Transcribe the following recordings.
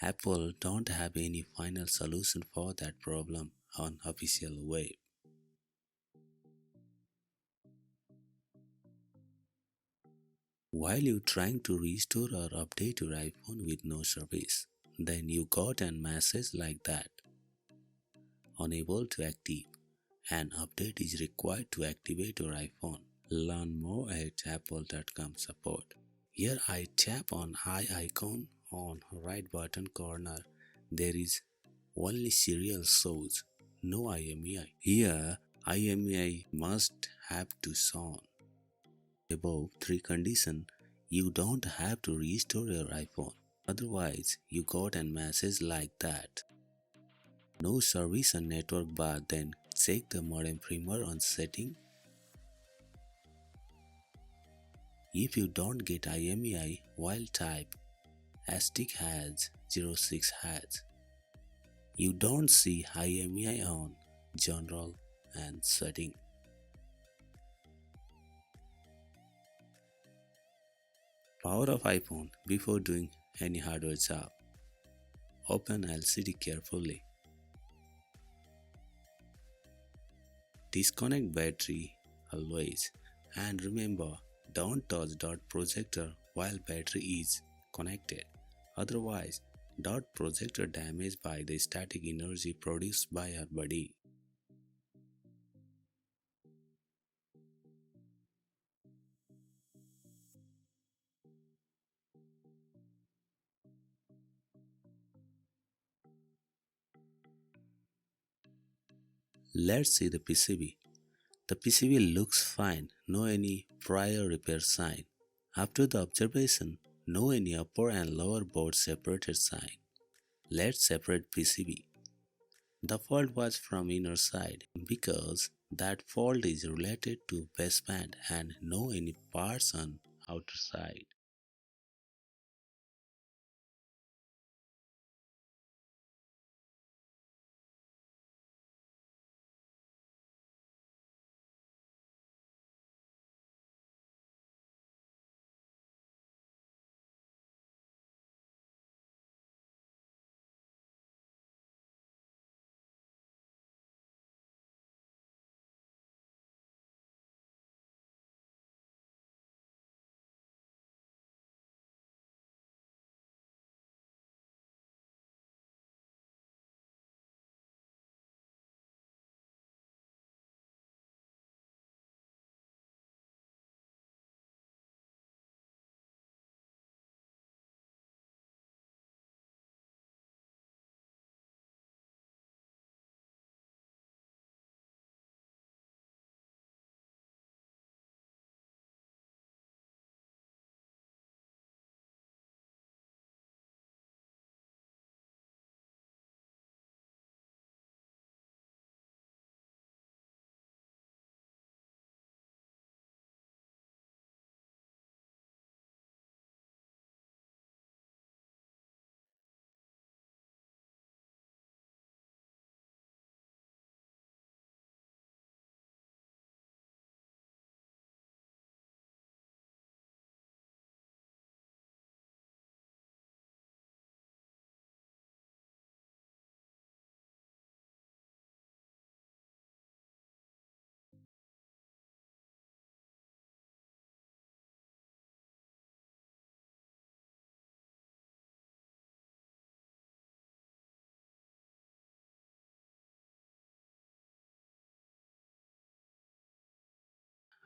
Apple don't have any final solution for that problem on official web. While you trying to restore or update your iPhone with no service, then you got a message like that. Unable to active. An update is required to activate your iPhone. Learn more at apple.com support. Here I tap on I icon on right button corner. There is only serial shows, no IMEI. Here IMEI must have to shown. Above three condition, you don't have to restore your iPhone. Otherwise, you got a message like that. No service on network bar, then check the modem firmware on setting. If you don't get IMEI while type asterisk has 06 has. You don't see IMEI on general and setting. Power of iPhone before doing any hardware job. Open LCD carefully. Disconnect battery always, and remember, don't touch dot projector while battery is connected. Otherwise, dot projector damaged by the static energy produced by our body. Let's see the PCB. The PCB looks fine, no any prior repair sign. After the observation, no any upper and lower board separated sign. Let's separate PCB. The fault was from inner side because that fault is related to baseband and no any parts on outer side.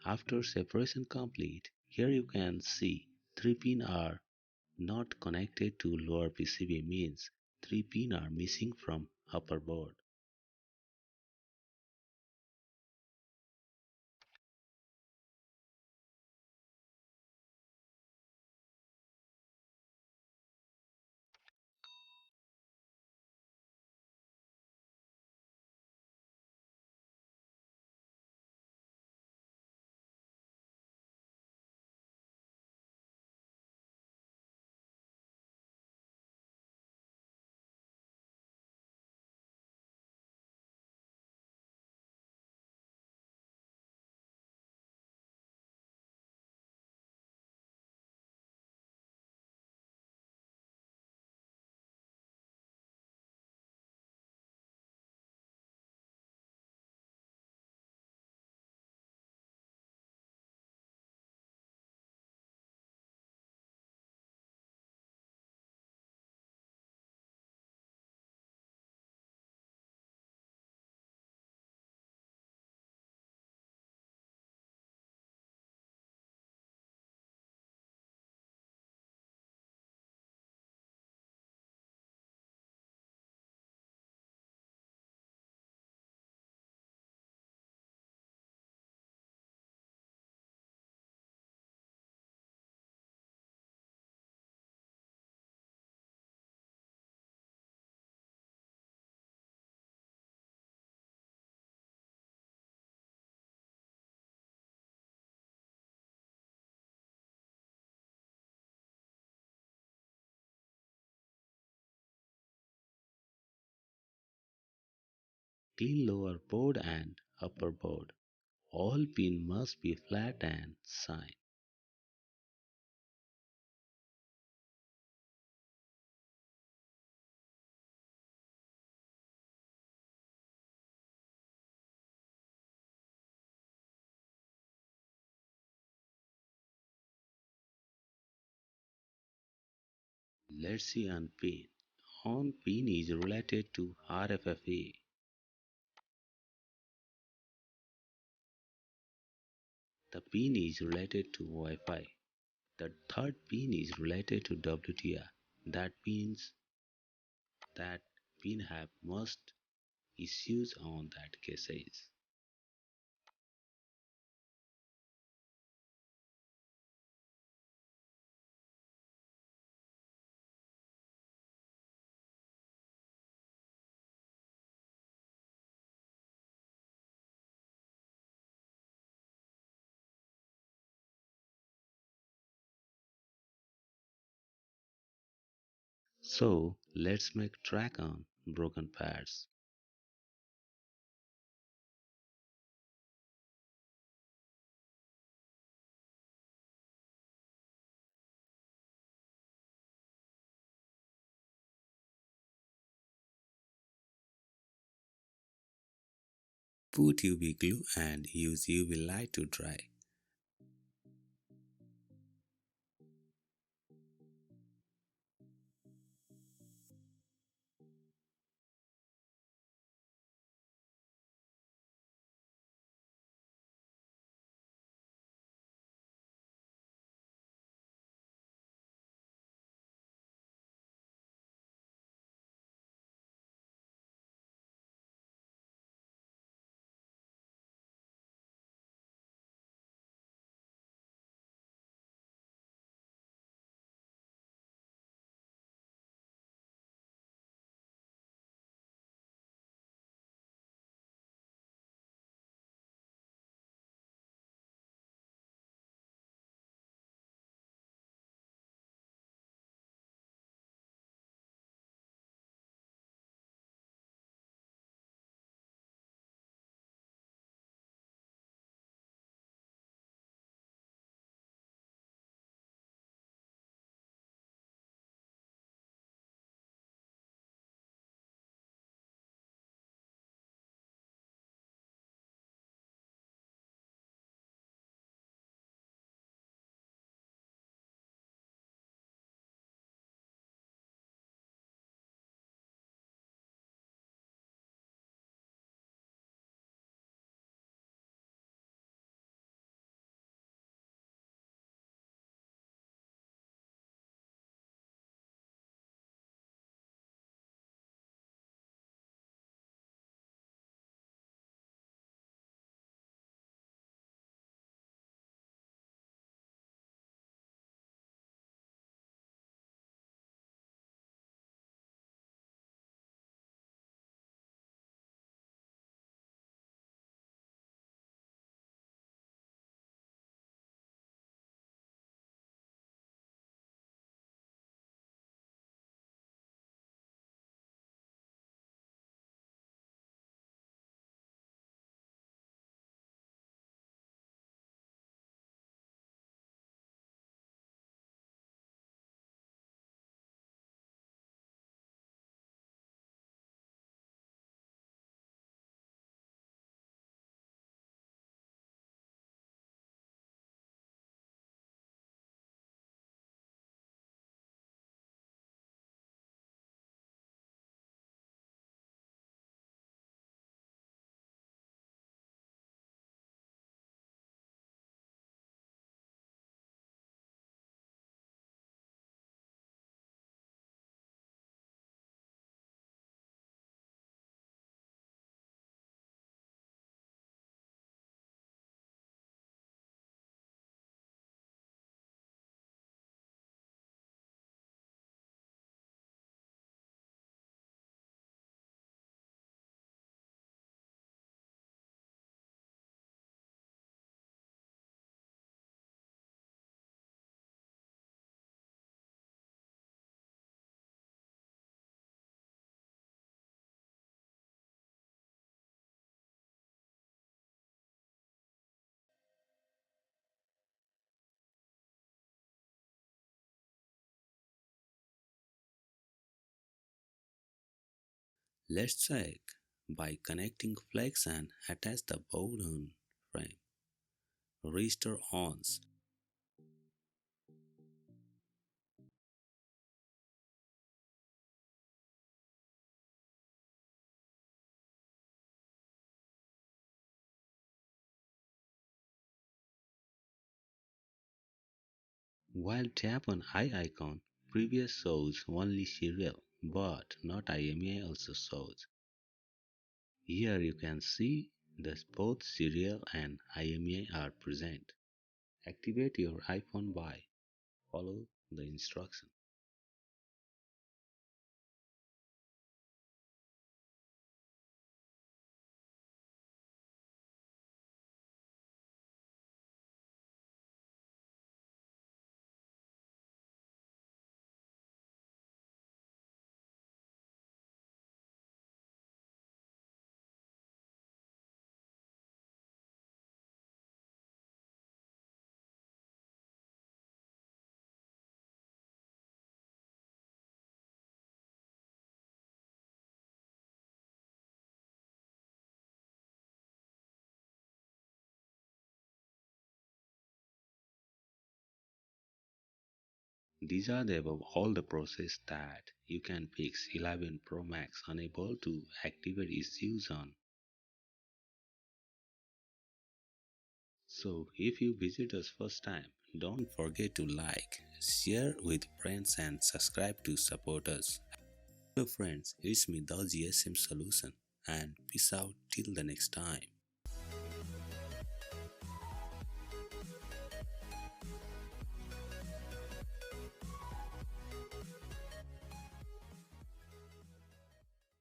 After separation complete, here you can see 3 pin are not connected to lower PCB means 3 pin are missing from upper board. clean lower board and upper board. All pins must be flat and shine. Let's see on pin. On pin is related to RFFA. The pin is related to Wi-Fi. The third pin is related to WTR. That means that pin have most issues on that cases. So let's make track on broken parts. Put UV glue and use UV light to dry. Let's check by connecting flex and attach the board on frame. Restore ons. While tap on I icon, previous shows only serial, but not IMEI also shows. Here you can see that both serial and IMEI are present. Activate your iPhone by follow the instruction. These are the above all the process that you can fix 11 Pro Max unable to activate issues on. So if you visit us first time, don't forget to like, share with friends and subscribe to support us. Hello friends, it's me the GSM Solution and peace out till the next time.